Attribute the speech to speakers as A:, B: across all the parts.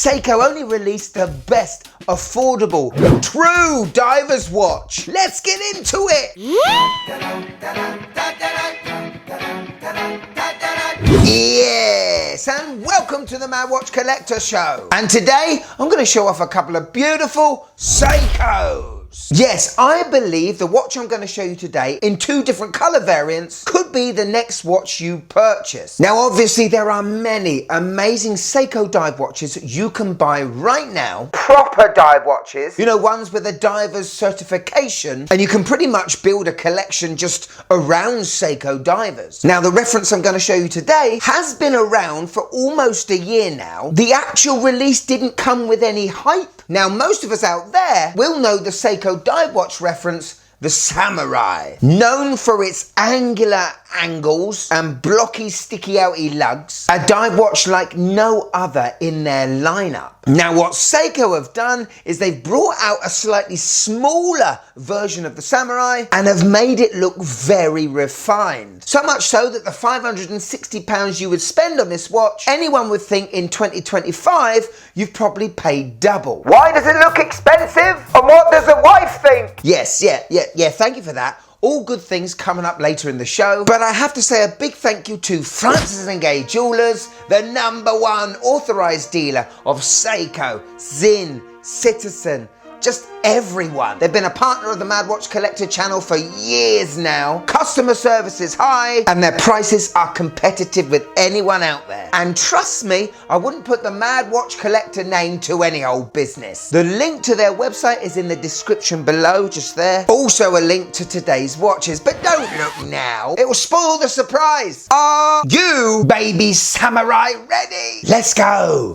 A: Seiko only released the best, affordable, true diver's watch. Let's get into it! Yes, and welcome to the Mad Watch Collector Show. And today, I'm going to show off a couple of beautiful Seikos. Yes, I believe the watch I'm going to show you today in two different color variants could be the next watch you purchase. Now, obviously, there are many amazing Seiko dive watches you can buy right now. Proper dive watches, you know, ones with a diver's certification, and you can pretty much build a collection just around Seiko divers. Now, the reference I'm going to show you today has been around for almost a year now. The actual release didn't come with any hype. Now, most of us out there will know the Seiko dive watch reference, the Samurai. Known for its angular angles and blocky, sticky outy lugs, a dive watch like no other in their lineup. Now, what Seiko have done is they've brought out a slightly smaller version of the Samurai and have made it look very refined. So much so that the £560 you would spend on this watch, anyone would think in 2025 you've probably paid double. Why does it look expensive? And what does the wife think? Yes, yeah, thank you for that. All good things coming up later in the show. But I have to say a big thank you to Francis & Gay Jewelers, the #1 authorized dealer of Seiko, Zin, Citizen, just everyone. They've been a partner of the Mad Watch Collector channel for years now. Customer service is high and their prices are competitive with anyone out there. And trust me, I wouldn't put the Mad Watch Collector name to any old business. The link to their website is in the description below, just there. Also a link to today's watches, but don't look now. It will spoil the surprise. Are you, baby samurai, ready? Let's go.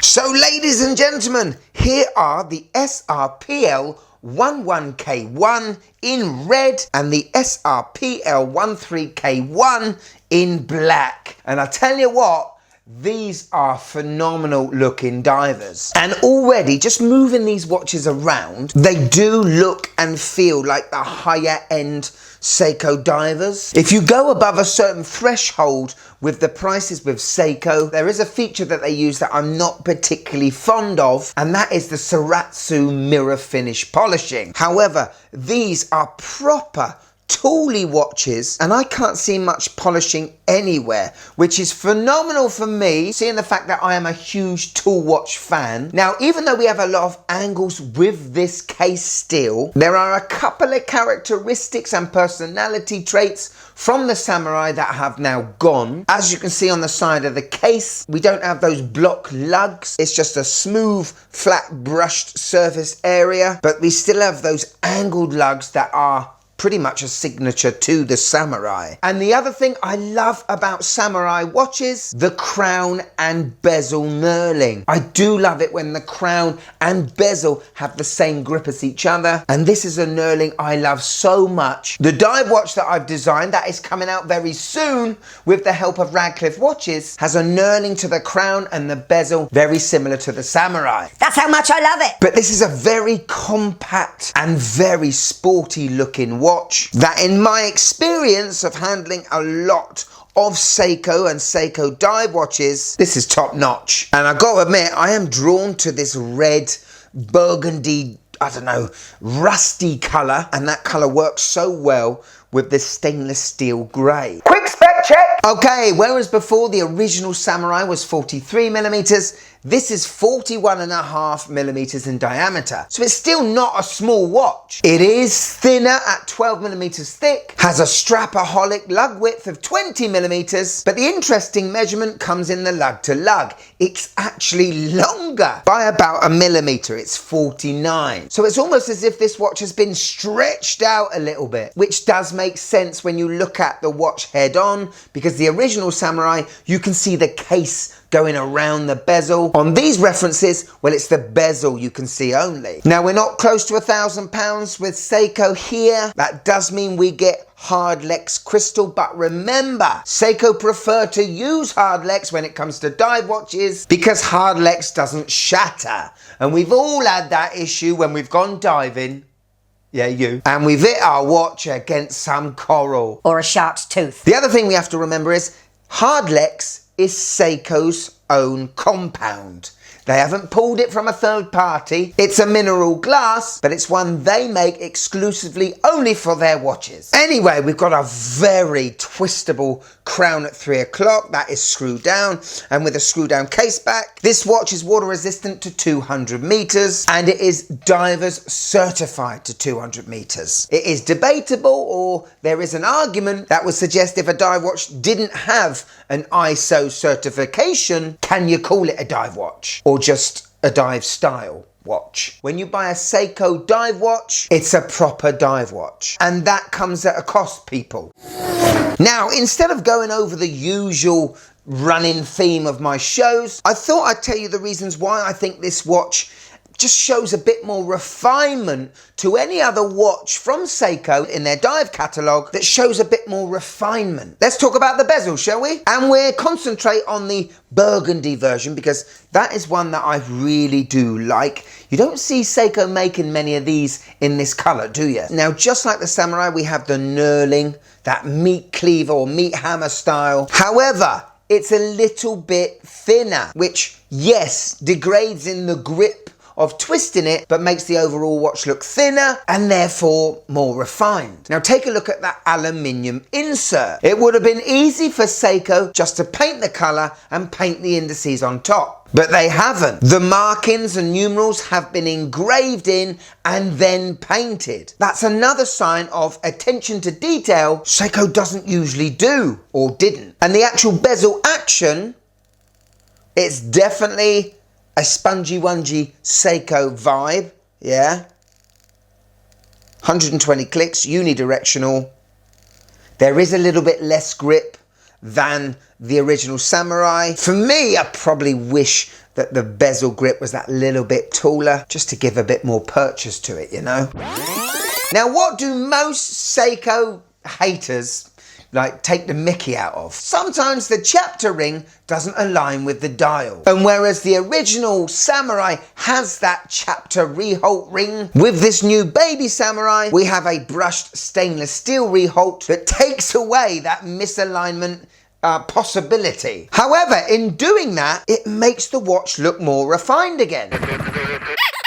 A: So, ladies and gentlemen, here are the SRPL 11K1 in red and the SRPL 13K1 in black. And I tell you what, these are phenomenal looking divers. And already, just moving these watches around, they do look and feel like the higher end Seiko divers. If you go above a certain threshold with the prices with Seiko, there is a feature that they use that I'm not particularly fond of, and that is the Saratsu mirror finish polishing. However, these are proper tooly watches, and I can't see much polishing anywhere, which is phenomenal for me, seeing the fact that I am a huge tool watch fan. Now, even though we have a lot of angles with this case still, there are a couple of characteristics and personality traits from the Samurai that have now gone. As you can see on the side of the case, we don't have those block lugs. It's just a smooth, flat, brushed surface area, but we still have those angled lugs that are pretty much a signature to the Samurai. And the other thing I love about Samurai watches, the crown and bezel knurling. I do love it when the crown and bezel have the same grip as each other, and this is a knurling I love so much. The dive watch that I've designed, that is coming out very soon with the help of Radcliffe Watches, has a knurling to the crown and the bezel very similar to the Samurai. That's how much I love it! But this is a very compact and very sporty looking watch that, in my experience of handling a lot of Seiko and Seiko dive watches, this is top notch. And I gotta admit, I am drawn to this red burgundy, I don't know, rusty colour, and that colour works so well with this stainless steel grey. Quick spec check! Okay, whereas before the original Samurai was 43mm, this is 41.5mm in diameter. So it's still not a small watch. It is thinner at 12mm thick, has a strapaholic lug width of 20mm, but the interesting measurement comes in the lug to lug. It's actually longer by about 1mm, it's 49. So it's almost as if this watch has been stretched out a little bit, which does make sense when you look at the watch head on, because the original Samurai, you can see the case going around the bezel. On these references, well, it's the bezel you can see only. Now, we're not close to £1,000 with Seiko here. That does mean we get Hardlex crystal, but remember, Seiko prefer to use Hardlex when it comes to dive watches because Hardlex doesn't shatter. And we've all had that issue when we've gone diving. Yeah, you. And we've hit our watch against some coral.
B: Or a shark's tooth.
A: The other thing we have to remember is Hardlex is Seiko's own compound. They haven't pulled it from a third party. It's a mineral glass, but it's one they make exclusively only for their watches. Anyway, we've got a very twistable crown at 3 o'clock. That is screwed down, and with a screw down case back. This watch is water resistant to 200 meters, and it is divers certified to 200 meters. It is debatable, or there is an argument that would suggest if a dive watch didn't have an ISO certification, can you call it a dive watch? Or just a dive style watch? When you buy a Seiko dive watch, it's a proper dive watch. And that comes at a cost, people. Now, instead of going over the usual running theme of my shows, I thought I'd tell you the reasons why I think this watch just shows a bit more refinement to any other watch from Seiko in their dive catalogue that shows a bit more refinement. Let's talk about the bezel, shall we? And we'll concentrate on the burgundy version because that is one that I really do like. You don't see Seiko making many of these in this colour, do you? Now, just like the Samurai, we have the knurling, that meat cleaver or meat hammer style. However, it's a little bit thinner, which, yes, degrades in the grip of twisting it, but makes the overall watch look thinner and therefore more refined. Now take a look at that aluminium insert. It would have been easy for Seiko just to paint the colour and paint the indices on top, but they haven't. The markings and numerals have been engraved in and then painted. That's another sign of attention to detail Seiko doesn't usually do, or didn't. And the actual bezel action, it's definitely a spongy-wungy Seiko vibe, yeah. 120 clicks, unidirectional. There is a little bit less grip than the original Samurai. For me, I probably wish that the bezel grip was that little bit taller, just to give a bit more purchase to it, you know. Now, what do most Seiko haters take the mickey out of? Sometimes the chapter ring doesn't align with the dial. And whereas the original Samurai has that chapter reholt ring, with this new baby Samurai, we have a brushed stainless steel reholt that takes away that misalignment possibility. However, in doing that, it makes the watch look more refined again.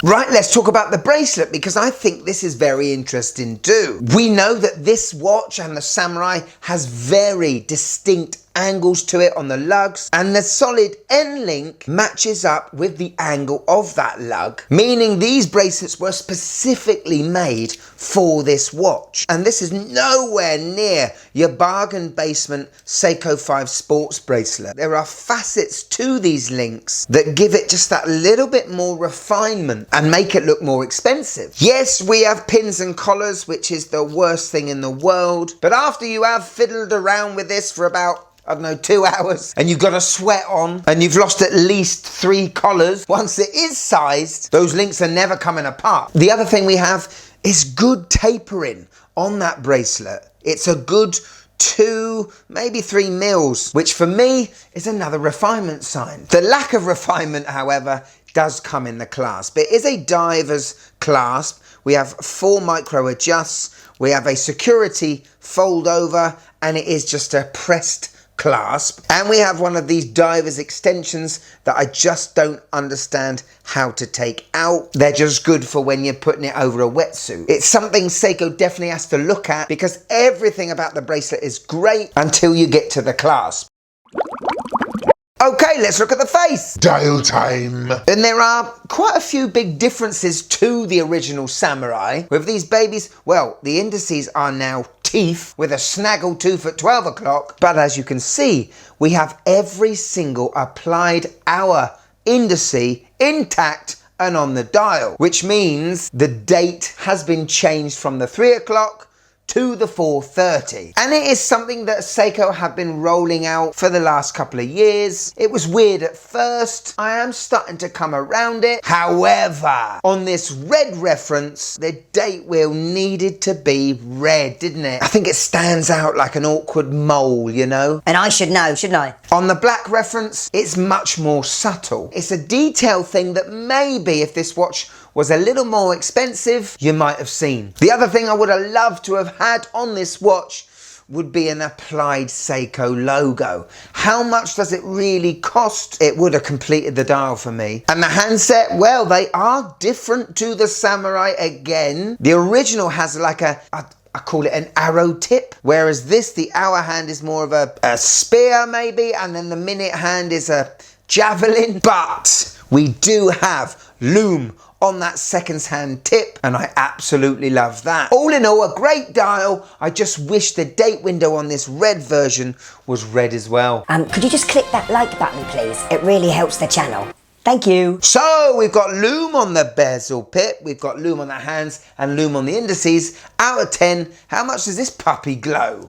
A: Right, let's talk about the bracelet, because I think this is very interesting too. We know that this watch and the Samurai has very distinct angles to it on the lugs, and the solid end link matches up with the angle of that lug, meaning these bracelets were specifically made for this watch. And this is nowhere near your bargain basement Seiko 5 sports bracelet. There are facets to these links that give it just that little bit more refinement and make it look more expensive. Yes, we have pins and collars, which is the worst thing in the world, but after you have fiddled around with this for about, I don't know, 2 hours, and you've got a sweat on, and you've lost at least 3 collars, once it is sized, those links are never coming apart. The other thing we have is good tapering on that bracelet. It's a good 2, maybe 3 mils, which for me is another refinement sign. The lack of refinement, however, does come in the clasp. It is a diver's clasp. We have 4 micro adjusts. We have a security fold over, and it is just a pressed clasp. And we have one of these diver's extensions that I just don't understand how to take out. They're just good for when you're putting it over a wetsuit. It's something Seiko definitely has to look at, because everything about the bracelet is great until you get to the clasp. Okay, let's look at the face. Dial time. And there are quite a few big differences to the original Samurai. With these babies, well, the indices are now teeth with a snaggle tooth at 12 o'clock. But as you can see, we have every single applied hour indice intact and on the dial, which means the date has been changed from the 3 o'clock to the 4:30. And it is something that Seiko have been rolling out for the last couple of years. It was weird at first. I am starting to come around it. However, on this red reference, the date wheel needed to be red, didn't it? I think it stands out like an awkward mole, you know?
B: And I should know, shouldn't I?
A: On the black reference, it's much more subtle. It's a detail thing that maybe if this watch was a little more expensive, you might have seen. The other thing I would have loved to have had on this watch would be an applied Seiko logo. How much does it really cost? It would have completed the dial for me. And the handset, well, they are different to the Samurai again. The original has like I call it an arrow tip, whereas the hour hand is more of a spear maybe, and then the minute hand is a javelin. But we do have loom on that seconds hand tip, and I absolutely love that. All in all, a great dial. I just wish the date window on this red version was red as well.
B: Could you just click that like button, please? It really helps the channel. Thank you.
A: So we've got loom on the bezel pip, we've got loom on the hands and loom on the indices. Out of 10, how much does this puppy glow?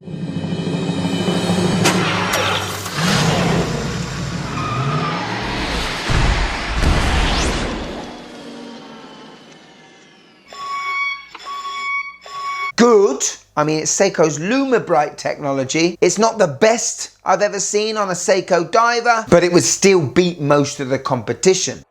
A: Good. I mean, it's Seiko's LumiBrite technology. It's not the best I've ever seen on a Seiko diver, but it would still beat most of the competition.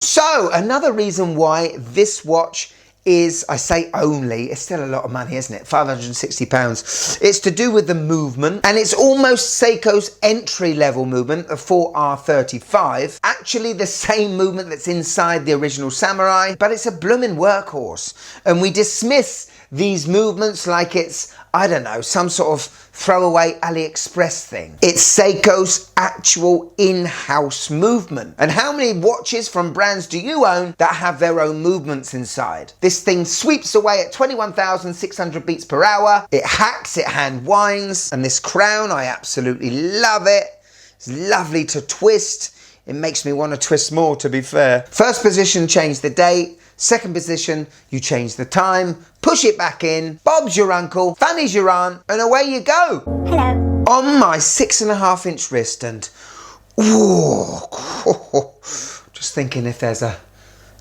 A: So, another reason why this watch is, I say only, it's still a lot of money, isn't it? £560. It's to do with the movement, and it's almost Seiko's entry-level movement, the 4R35. Actually, the same movement that's inside the original Samurai, but it's a blooming workhorse. And we dismiss these movements like it's, I don't know, some sort of throwaway AliExpress thing. It's Seiko's actual in-house movement. And how many watches from brands do you own that have their own movements inside? This thing sweeps away at 21,600 beats per hour. It hacks, it hand winds, and this crown, I absolutely love it. It's lovely to twist. It makes me want to twist more, to be fair. First position, change the date. Second position, you change the time, push it back in, Bob's your uncle, Fanny's your aunt, and away you go.
B: Hello.
A: On my 6.5-inch wrist, and ooh, just thinking if there's a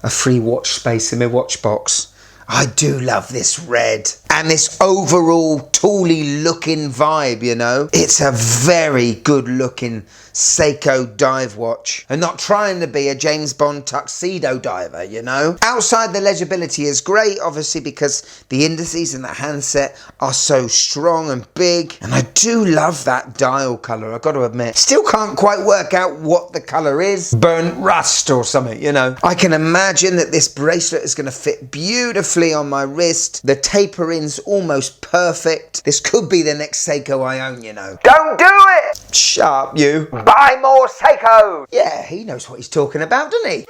A: free watch space in my watch box. I do love this red and this overall tooly looking vibe, you know. It's a very good looking Seiko dive watch and not trying to be a James Bond tuxedo diver, you know. Outside, the legibility is great, obviously, because the indices and the handset are so strong and big. And I do love that dial colour, I've got to admit. Still can't quite work out what the colour is. Burnt rust or something, you know. I can imagine that this bracelet is going to fit beautifully on my wrist. The tapering's almost perfect. This could be the next Seiko I own, you know. Don't do it! Sharp, you. Buy more Seiko! Yeah, he knows what he's talking about, doesn't he?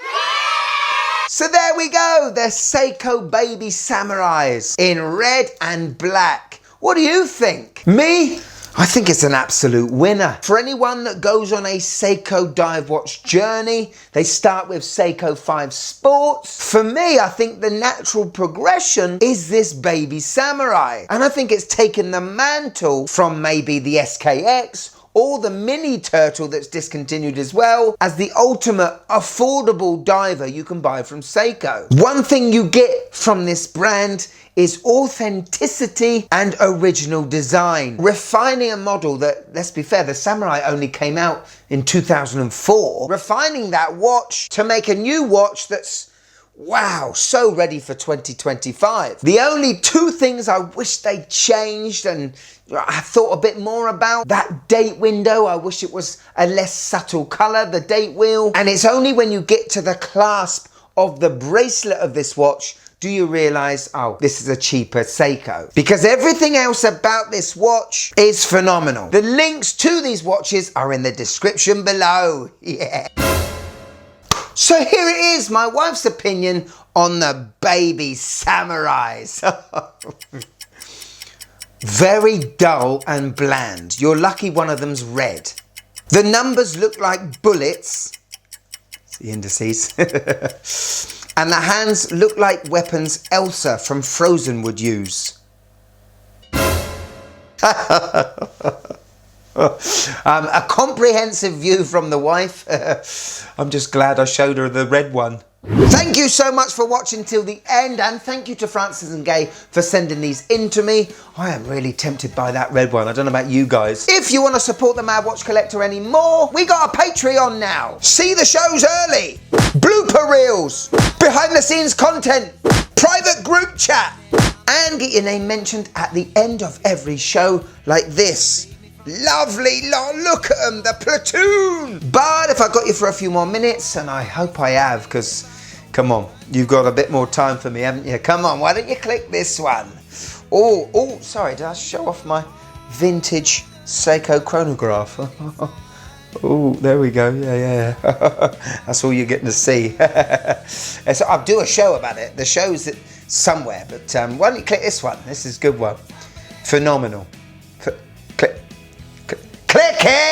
A: So there we go, the Seiko Baby Samurais in red and black. What do you think? Me? I think it's an absolute winner. For anyone that goes on a Seiko dive watch journey, they start with Seiko 5 Sports. For me, I think the natural progression is this Baby Samurai. And I think it's taken the mantle from maybe the SKX or the Mini Turtle that's discontinued as well as the ultimate affordable diver you can buy from Seiko. One thing you get from this brand is authenticity and original design. Refining a model that, let's be fair, the Samurai only came out in 2004. Refining that watch to make a new watch that's, wow, so ready for 2025. The only two things I wish they changed and I thought a bit more about, that date window, I wish it was a less subtle colour, the date wheel. And it's only when you get to the clasp of the bracelet of this watch do you realise, oh, this is a cheaper Seiko. Because everything else about this watch is phenomenal. The links to these watches are in the description below. Yeah. So here it is, my wife's opinion on the Baby Samurais. Very dull and bland. You're lucky one of them's red. The numbers look like bullets. It's the indices. And the hands look like weapons Elsa from Frozen would use. A comprehensive view from the wife. I'm just glad I showed her the red one. Thank you so much for watching till the end, and thank you to Francis and Gay for sending these in to me. I am really tempted by that red one. I don't know about you guys. If you want to support the Mad Watch Collector anymore, we got a Patreon now. See the shows early, blooper reels, behind the scenes content, private group chat, and get your name mentioned at the end of every show like this. Lovely lot, look at them, the platoon! But if I got you for a few more minutes, and I hope I have, because, come on, you've got a bit more time for me, haven't you? Come on, why don't you click this one? Oh, sorry, did I show off my vintage Seiko chronograph? Oh, there we go, yeah. That's all you're getting to see. So I'll do a show about it. The show's somewhere, but why don't you click this one? This is a good one. Phenomenal. Click it!